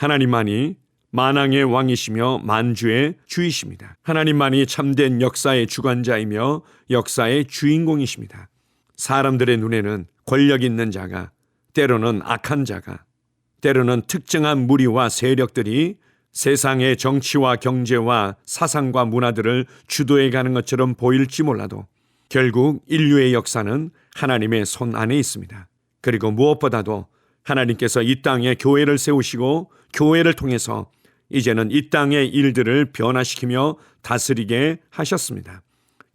하나님만이 만왕의 왕이시며 만주의 주이십니다. 하나님만이 참된 역사의 주관자이며 역사의 주인공이십니다. 사람들의 눈에는 권력 있는 자가, 때로는 악한 자가, 때로는 특정한 무리와 세력들이 세상의 정치와 경제와 사상과 문화들을 주도해 가는 것처럼 보일지 몰라도 결국 인류의 역사는 하나님의 손 안에 있습니다. 그리고 무엇보다도 하나님께서 이 땅에 교회를 세우시고 교회를 통해서 이제는 이 땅의 일들을 변화시키며 다스리게 하셨습니다.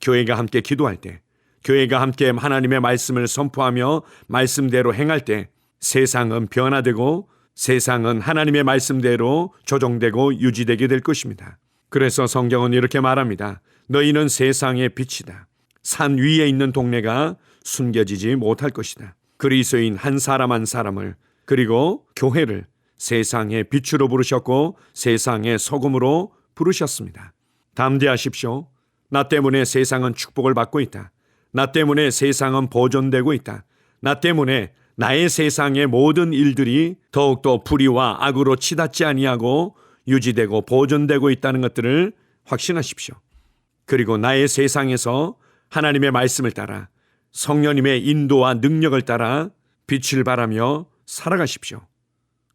교회가 함께 기도할 때, 교회가 함께 하나님의 말씀을 선포하며 말씀대로 행할 때 세상은 변화되고 세상은 하나님의 말씀대로 조정되고 유지되게 될 것입니다. 그래서 성경은 이렇게 말합니다. 너희는 세상의 빛이다. 산 위에 있는 동네가 숨겨지지 못할 것이다. 그리스도인 한 사람 한 사람을, 그리고 교회를 세상의 빛으로 부르셨고 세상의 소금으로 부르셨습니다. 담대하십시오. 나 때문에 세상은 축복을 받고 있다. 나 때문에 세상은 보존되고 있다. 나 때문에 나의 세상의 모든 일들이 더욱더 불의와 악으로 치닫지 아니하고 유지되고 보존되고 있다는 것들을 확신하십시오. 그리고 나의 세상에서 하나님의 말씀을 따라 성령님의 인도와 능력을 따라 빛을 발하며 살아가십시오.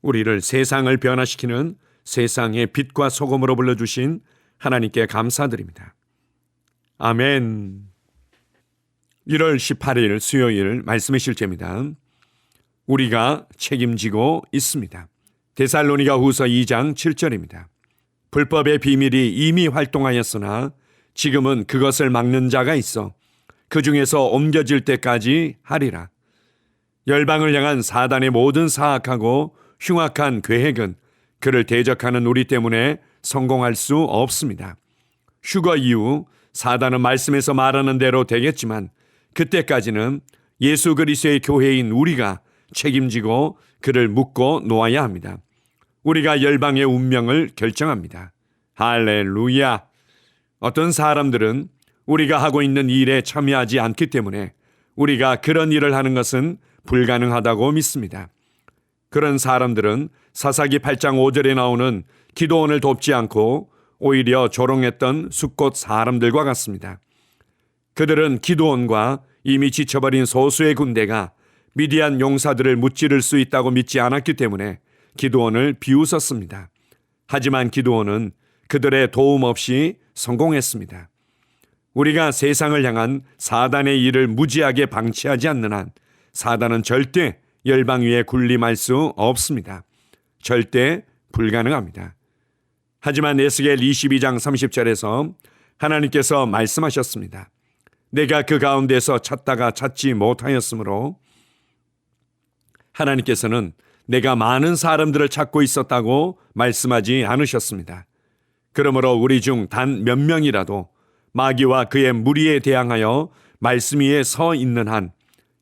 우리를 세상을 변화시키는 세상의 빛과 소금으로 불러주신 하나님께 감사드립니다. 아멘. 1월 18일 수요일 말씀의 실제입니다. 우리가 책임지고 있습니다. 데살로니가 후서 2장 7절입니다. 불법의 비밀이 이미 활동하였으나 지금은 그것을 막는 자가 있어 그 중에서 옮겨질 때까지 하리라. 열방을 향한 사단의 모든 사악하고 흉악한 계획은 그를 대적하는 우리 때문에 성공할 수 없습니다. 휴거 이후 사단은 말씀에서 말하는 대로 되겠지만 그때까지는 예수 그리스도의 교회인 우리가 책임지고 그를 묶고 놓아야 합니다. 우리가 열방의 운명을 결정합니다. 할렐루야! 어떤 사람들은 우리가 하고 있는 일에 참여하지 않기 때문에 우리가 그런 일을 하는 것은 불가능하다고 믿습니다. 그런 사람들은 사사기 8장 5절에 나오는 기도원을 돕지 않고 오히려 조롱했던 숫곳 사람들과 같습니다. 그들은 기도원과 이미 지쳐버린 소수의 군대가 미디안 용사들을 무찌를 수 있다고 믿지 않았기 때문에 기도원을 비웃었습니다. 하지만 기도원은 그들의 도움 없이 성공했습니다. 우리가 세상을 향한 사단의 일을 무지하게 방치하지 않는 한 사단은 절대 열방 위에 군림할 수 없습니다. 절대 불가능합니다. 하지만 에스겔 22장 30절에서 하나님께서 말씀하셨습니다. 내가 그 가운데서 찾다가 찾지 못하였으므로 하나님께서는 내가 많은 사람들을 찾고 있었다고 말씀하지 않으셨습니다. 그러므로 우리 중 단 몇 명이라도 마귀와 그의 무리에 대항하여 말씀 위에 서 있는 한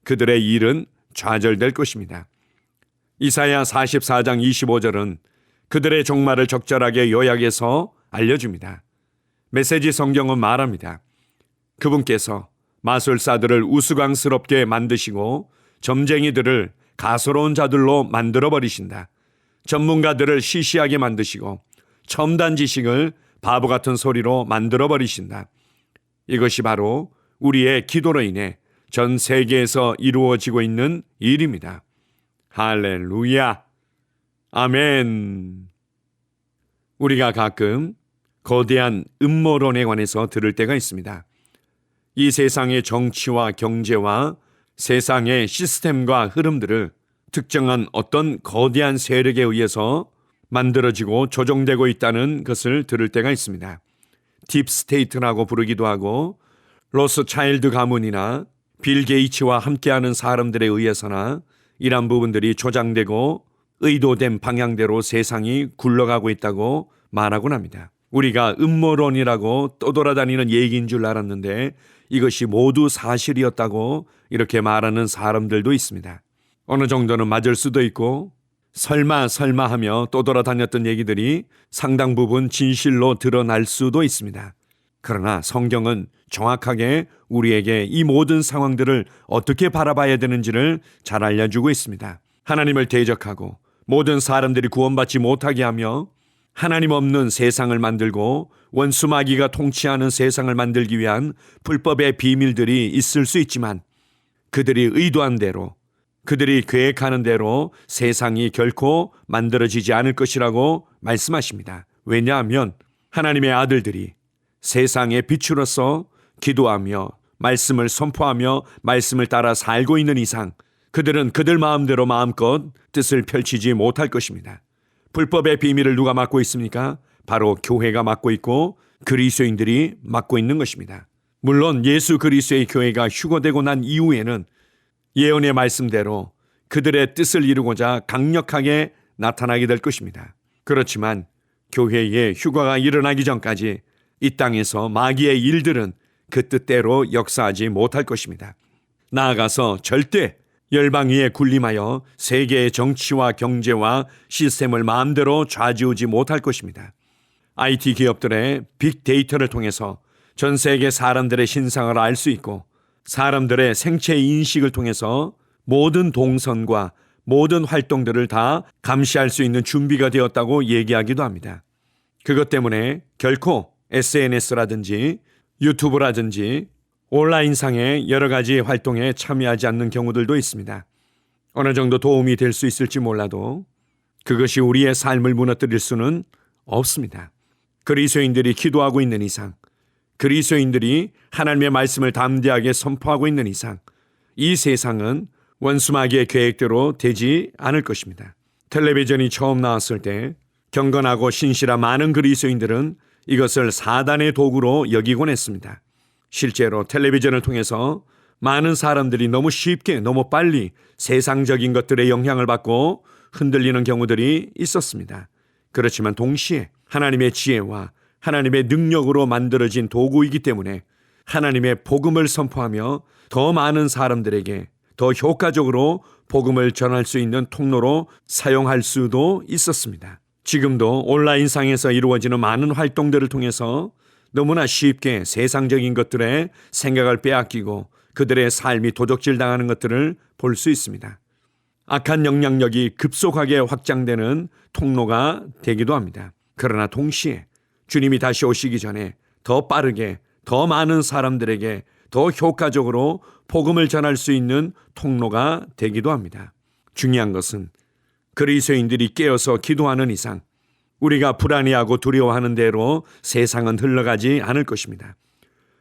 그들의 일은 좌절될 것입니다. 이사야 44장 25절은 그들의 종말을 적절하게 요약해서 알려줍니다. 메시지 성경은 말합니다. 그분께서 마술사들을 우스꽝스럽게 만드시고 점쟁이들을 가소로운 자들로 만들어버리신다. 전문가들을 시시하게 만드시고 첨단 지식을 바보 같은 소리로 만들어버리신다. 이것이 바로 우리의 기도로 인해 전 세계에서 이루어지고 있는 일입니다. 할렐루야! 아멘! 우리가 가끔 거대한 음모론에 관해서 들을 때가 있습니다. 이 세상의 정치와 경제와 세상의 시스템과 흐름들을 특정한 어떤 거대한 세력에 의해서 만들어지고 조정되고 있다는 것을 들을 때가 있습니다. 딥스테이트라고 부르기도 하고 로스차일드 가문이나 빌 게이츠와 함께하는 사람들에 의해서나 이러한 부분들이 조장되고 의도된 방향대로 세상이 굴러가고 있다고 말하곤 합니다. 우리가 음모론이라고 떠돌아다니는 얘기인 줄 알았는데 이것이 모두 사실이었다고 이렇게 말하는 사람들도 있습니다. 어느 정도는 맞을 수도 있고 설마 하며 떠돌아다녔던 얘기들이 상당 부분 진실로 드러날 수도 있습니다. 그러나 성경은 정확하게 우리에게 이 모든 상황들을 어떻게 바라봐야 되는지를 잘 알려주고 있습니다. 하나님을 대적하고 모든 사람들이 구원받지 못하게 하며 하나님 없는 세상을 만들고 원수 마귀가 통치하는 세상을 만들기 위한 불법의 비밀들이 있을 수 있지만 그들이 의도한 대로, 그들이 계획하는 대로 세상이 결코 만들어지지 않을 것이라고 말씀하십니다. 왜냐하면 하나님의 아들들이 세상의 빛으로서 기도하며 말씀을 선포하며 말씀을 따라 살고 있는 이상 그들은 그들 마음대로 마음껏 뜻을 펼치지 못할 것입니다. 불법의 비밀을 누가 맡고 있습니까? 바로 교회가 맡고 있고 그리스도인들이 맡고 있는 것입니다. 물론 예수 그리스도의 교회가 휴거되고 난 이후에는 예언의 말씀대로 그들의 뜻을 이루고자 강력하게 나타나게 될 것입니다. 그렇지만 교회의 휴거가 일어나기 전까지 이 땅에서 마귀의 일들은 그 뜻대로 역사하지 못할 것입니다. 나아가서 절대 열방 위에 군림하여 세계의 정치와 경제와 시스템을 마음대로 좌지우지 못할 것입니다. IT 기업들의 빅데이터를 통해서 전 세계 사람들의 신상을 알 수 있고 사람들의 생체 인식을 통해서 모든 동선과 모든 활동들을 다 감시할 수 있는 준비가 되었다고 얘기하기도 합니다. 그것 때문에 결코 SNS라든지 유튜브라든지 온라인상의 여러 가지 활동에 참여하지 않는 경우들도 있습니다. 어느 정도 도움이 될 수 있을지 몰라도 그것이 우리의 삶을 무너뜨릴 수는 없습니다. 그리스도인들이 기도하고 있는 이상, 그리스도인들이 하나님의 말씀을 담대하게 선포하고 있는 이상 이 세상은 원수마귀의 계획대로 되지 않을 것입니다. 텔레비전이 처음 나왔을 때 경건하고 신실한 많은 그리스도인들은 이것을 사단의 도구로 여기곤 했습니다. 실제로 텔레비전을 통해서 많은 사람들이 너무 쉽게 너무 빨리 세상적인 것들의 영향을 받고 흔들리는 경우들이 있었습니다. 그렇지만 동시에 하나님의 지혜와 하나님의 능력으로 만들어진 도구이기 때문에 하나님의 복음을 선포하며 더 많은 사람들에게 더 효과적으로 복음을 전할 수 있는 통로로 사용할 수도 있었습니다. 지금도 온라인상에서 이루어지는 많은 활동들을 통해서 너무나 쉽게 세상적인 것들에 생각을 빼앗기고 그들의 삶이 도적질당하는 것들을 볼 수 있습니다. 악한 영향력이 급속하게 확장되는 통로가 되기도 합니다. 그러나 동시에 주님이 다시 오시기 전에 더 빠르게 더 많은 사람들에게 더 효과적으로 복음을 전할 수 있는 통로가 되기도 합니다. 중요한 것은 그리스도인들이 깨어서 기도하는 이상 우리가 불안해하고 두려워하는 대로 세상은 흘러가지 않을 것입니다.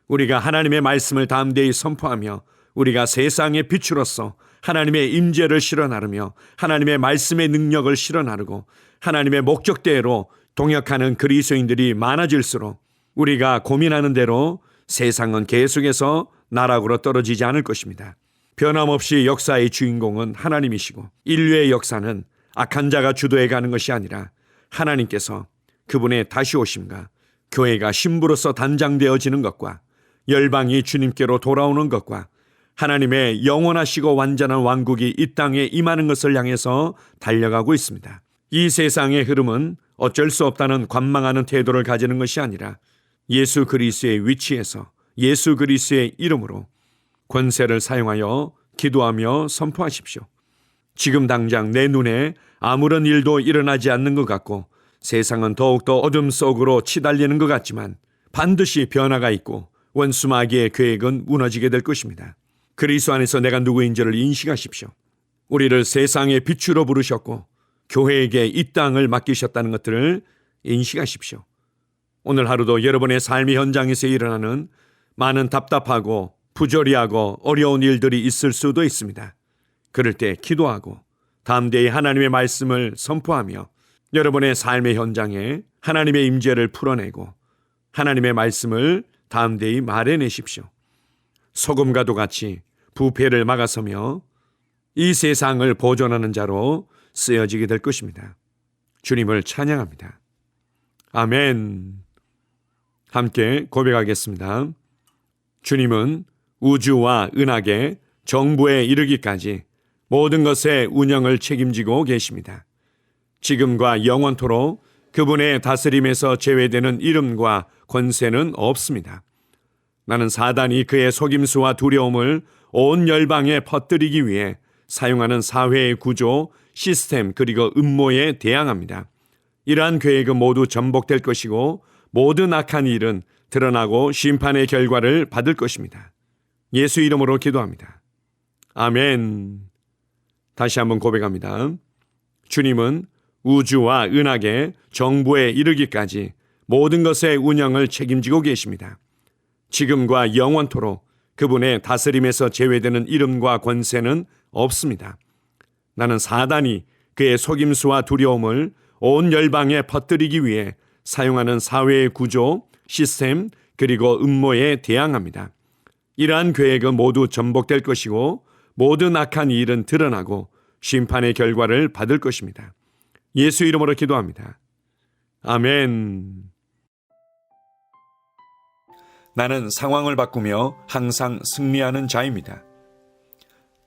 우리가 하나님의 말씀을 담대히 선포하며 우리가 세상의 빛으로서 하나님의 임재를 실어 나르며 하나님의 말씀의 능력을 실어 나르고 하나님의 목적대로 동역하는 그리스도인들이 많아질수록 우리가 고민하는 대로 세상은 계속해서 나락으로 떨어지지 않을 것입니다. 변함없이 역사의 주인공은 하나님이시고 인류의 역사는 악한 자가 주도해 가는 것이 아니라 하나님께서 그분의 다시 오심과 교회가 신부로서 단장되어지는 것과 열방이 주님께로 돌아오는 것과 하나님의 영원하시고 완전한 왕국이 이 땅에 임하는 것을 향해서 달려가고 있습니다. 이 세상의 흐름은 어쩔 수 없다는 관망하는 태도를 가지는 것이 아니라 예수 그리스도의 위치에서 예수 그리스도의 이름으로 권세를 사용하여 기도하며 선포하십시오. 지금 당장 내 눈에 아무런 일도 일어나지 않는 것 같고 세상은 더욱더 어둠 속으로 치달리는 것 같지만 반드시 변화가 있고 원수 마귀의 계획은 무너지게 될 것입니다. 그리스도 안에서 내가 누구인지를 인식하십시오. 우리를 세상의 빛으로 부르셨고 교회에게 이 땅을 맡기셨다는 것들을 인식하십시오. 오늘 하루도 여러분의 삶의 현장에서 일어나는 많은 답답하고 부조리하고 어려운 일들이 있을 수도 있습니다. 그럴 때 기도하고 담대히 하나님의 말씀을 선포하며 여러분의 삶의 현장에 하나님의 임재를 풀어내고 하나님의 말씀을 담대히 말해내십시오. 소금과도 같이 부패를 막아서며 이 세상을 보존하는 자로 쓰여지게 될 것입니다. 주님을 찬양합니다. 아멘. 함께 고백하겠습니다. 주님은 우주와 은하계, 정부에 이르기까지 모든 것의 운영을 책임지고 계십니다. 지금과 영원토록 그분의 다스림에서 제외되는 이름과 권세는 없습니다. 나는 사단이 그의 속임수와 두려움을 온 열방에 퍼뜨리기 위해 사용하는 사회의 구조, 시스템 그리고 음모에 대항합니다. 이러한 계획은 모두 전복될 것이고 모든 악한 일은 드러나고 심판의 결과를 받을 것입니다. 예수 이름으로 기도합니다. 아멘. 다시 한번 고백합니다. 주님은 우주와 은하계, 정부에 이르기까지 모든 것의 운영을 책임지고 계십니다. 지금과 영원토록 그분의 다스림에서 제외되는 이름과 권세는 없습니다. 나는 사단이 그의 속임수와 두려움을 온 열방에 퍼뜨리기 위해 사용하는 사회의 구조, 시스템 그리고 음모에 대항합니다. 이러한 계획은 모두 전복될 것이고 모든 악한 일은 드러나고 심판의 결과를 받을 것입니다. 예수 이름으로 기도합니다. 아멘. 나는 상황을 바꾸며 항상 승리하는 자입니다.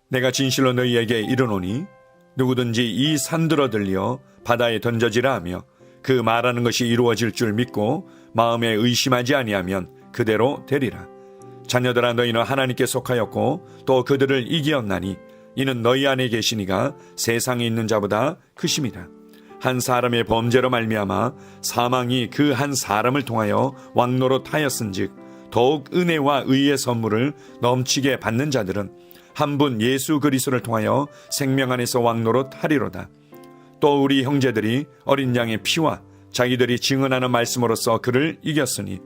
내가 진실로 너희에게 이르노니 누구든지 이 산들어 들려 바다에 던져지라 하며 그 말하는 것이 이루어질 줄 믿고 마음에 의심하지 아니하면 그대로 되리라. 자녀들아, 너희는 하나님께 속하였고 또 그들을 이기었나니 이는 너희 안에 계시니가 세상에 있는 자보다 크심이다. 한 사람의 범죄로 말미암아 사망이 그 한 사람을 통하여 왕노릇하였은즉 더욱 은혜와 의의 선물을 넘치게 받는 자들은 한 분 예수 그리스도를 통하여 생명 안에서 왕노릇하리로다. 또 우리 형제들이 어린 양의 피와 자기들이 증언하는 말씀으로써 그를 이겼으니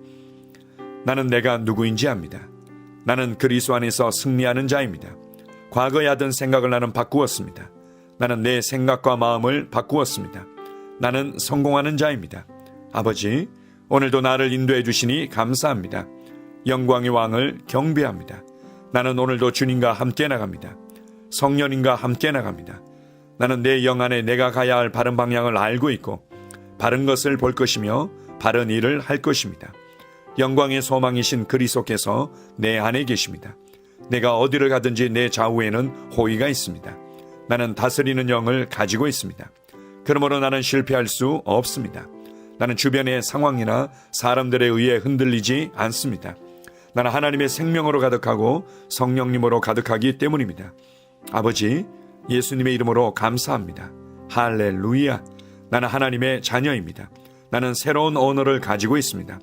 나는 내가 누구인지 압니다. 나는 그리스도 안에서 승리하는 자입니다. 과거에 하던 생각을 나는 바꾸었습니다. 나는 내 생각과 마음을 바꾸었습니다. 나는 성공하는 자입니다. 아버지, 오늘도 나를 인도해 주시니 감사합니다. 영광의 왕을 경배합니다. 나는 오늘도 주님과 함께 나갑니다. 성령님과 함께 나갑니다. 나는 내 영 안에 내가 가야 할 바른 방향을 알고 있고 바른 것을 볼 것이며 바른 일을 할 것입니다. 영광의 소망이신 그리스도께서 내 안에 계십니다. 내가 어디를 가든지 내 좌우에는 호의가 있습니다. 나는 다스리는 영을 가지고 있습니다. 그러므로 나는 실패할 수 없습니다. 나는 주변의 상황이나 사람들에 의해 흔들리지 않습니다. 나는 하나님의 생명으로 가득하고 성령님으로 가득하기 때문입니다. 아버지, 예수님의 이름으로 감사합니다. 할렐루야. 나는 하나님의 자녀입니다. 나는 새로운 언어를 가지고 있습니다.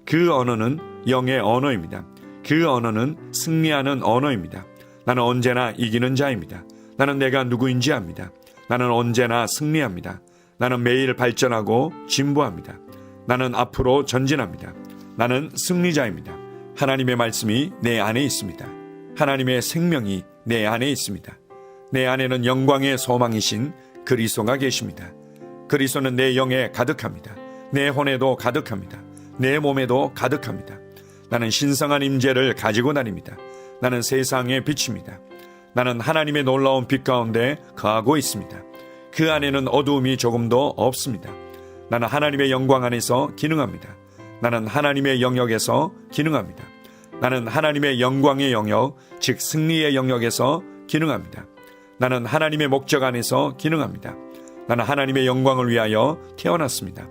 그 언어는 영의 언어입니다. 그 언어는 승리하는 언어입니다. 나는 언제나 이기는 자입니다. 나는 내가 누구인지 압니다. 나는 언제나 승리합니다. 나는 매일 발전하고 진보합니다. 나는 앞으로 전진합니다. 나는 승리자입니다. 하나님의 말씀이 내 안에 있습니다. 하나님의 생명이 내 안에 있습니다. 내 안에는 영광의 소망이신 그리스도가 계십니다. 그리스도는 내 영에 가득합니다. 내 혼에도 가득합니다. 내 몸에도 가득합니다. 나는 신성한 임재를 가지고 다닙니다. 나는 세상의 빛입니다. 나는 하나님의 놀라운 빛 가운데 거하고 있습니다. 그 안에는 어두움이 조금도 없습니다. 나는 하나님의 영광 안에서 기능합니다. 나는 하나님의 영역에서 기능합니다. 나는 하나님의 영광의 영역, 즉 승리의 영역에서 기능합니다. 나는 하나님의 목적 안에서 기능합니다. 나는 하나님의 영광을 위하여 태어났습니다.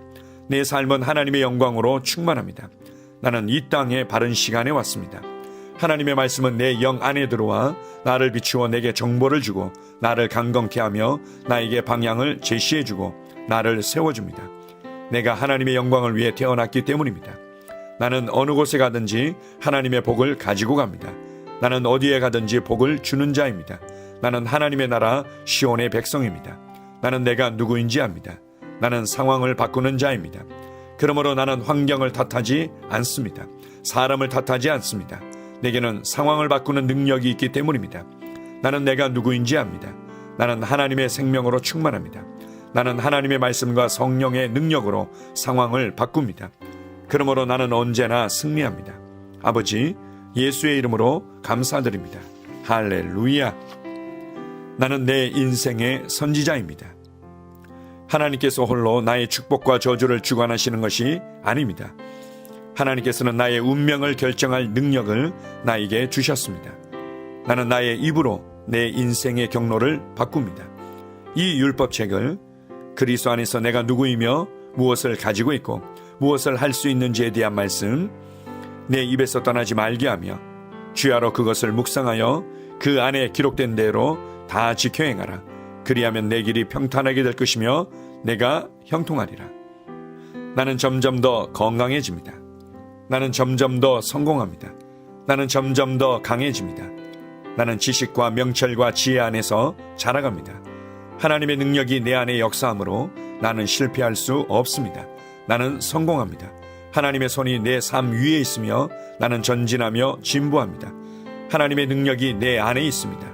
내 삶은 하나님의 영광으로 충만합니다. 나는 이 땅에 바른 시간에 왔습니다. 하나님의 말씀은 내 영 안에 들어와 나를 비추어 내게 정보를 주고 나를 강건케 하며 나에게 방향을 제시해 주고 나를 세워줍니다. 내가 하나님의 영광을 위해 태어났기 때문입니다. 나는 어느 곳에 가든지 하나님의 복을 가지고 갑니다. 나는 어디에 가든지 복을 주는 자입니다. 나는 하나님의 나라 시온의 백성입니다. 나는 내가 누구인지 압니다. 나는 상황을 바꾸는 자입니다. 그러므로 나는 환경을 탓하지 않습니다. 사람을 탓하지 않습니다. 내게는 상황을 바꾸는 능력이 있기 때문입니다. 나는 내가 누구인지 압니다. 나는 하나님의 생명으로 충만합니다. 나는 하나님의 말씀과 성령의 능력으로 상황을 바꿉니다. 그러므로 나는 언제나 승리합니다. 아버지, 예수의 이름으로 감사드립니다. 할렐루야. 나는 내 인생의 선지자입니다. 하나님께서 홀로 나의 축복과 저주를 주관하시는 것이 아닙니다. 하나님께서는 나의 운명을 결정할 능력을 나에게 주셨습니다. 나는 나의 입으로 내 인생의 경로를 바꿉니다. 이 율법책을 그리스도 안에서 내가 누구이며 무엇을 가지고 있고 무엇을 할 수 있는지에 대한 말씀 내 입에서 떠나지 말게 하며 주야로 그것을 묵상하여 그 안에 기록된 대로 다 지켜 행하라. 그리하면 내 길이 평탄하게 될 것이며 내가 형통하리라. 나는 점점 더 건강해집니다. 나는 점점 더 성공합니다. 나는 점점 더 강해집니다. 나는 지식과 명철과 지혜 안에서 자라갑니다. 하나님의 능력이 내 안에 역사하므로 나는 실패할 수 없습니다. 나는 성공합니다. 하나님의 손이 내 삶 위에 있으며 나는 전진하며 진보합니다. 하나님의 능력이 내 안에 있습니다.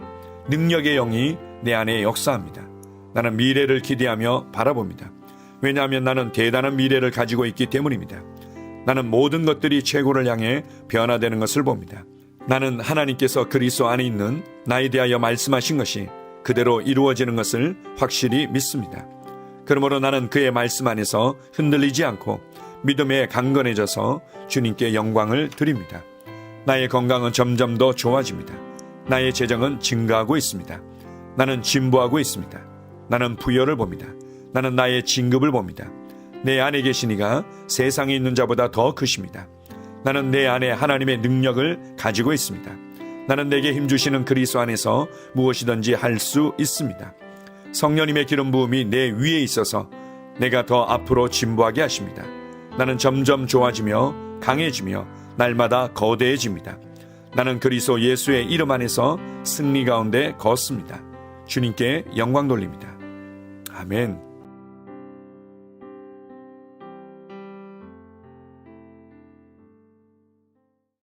능력의 영이 내 안에 역사합니다. 나는 미래를 기대하며 바라봅니다. 왜냐하면 나는 대단한 미래를 가지고 있기 때문입니다. 나는 모든 것들이 최고를 향해 변화되는 것을 봅니다. 나는 하나님께서 그리스도 안에 있는 나에 대하여 말씀하신 것이 그대로 이루어지는 것을 확실히 믿습니다. 그러므로 나는 그의 말씀 안에서 흔들리지 않고 믿음에 강건해져서 주님께 영광을 드립니다. 나의 건강은 점점 더 좋아집니다. 나의 재정은 증가하고 있습니다. 나는 진보하고 있습니다. 나는 부여를 봅니다. 나는 나의 진급을 봅니다. 내 안에 계신 이가 세상에 있는 자보다 더 크십니다. 나는 내 안에 하나님의 능력을 가지고 있습니다. 나는 내게 힘주시는 그리스도 안에서 무엇이든지 할 수 있습니다. 성령님의 기름 부음이 내 위에 있어서 내가 더 앞으로 진보하게 하십니다. 나는 점점 좋아지며 강해지며 날마다 거대해집니다. 나는 그리스도 예수의 이름 안에서 승리 가운데 걷습니다. 주님께 영광 돌립니다. 아멘.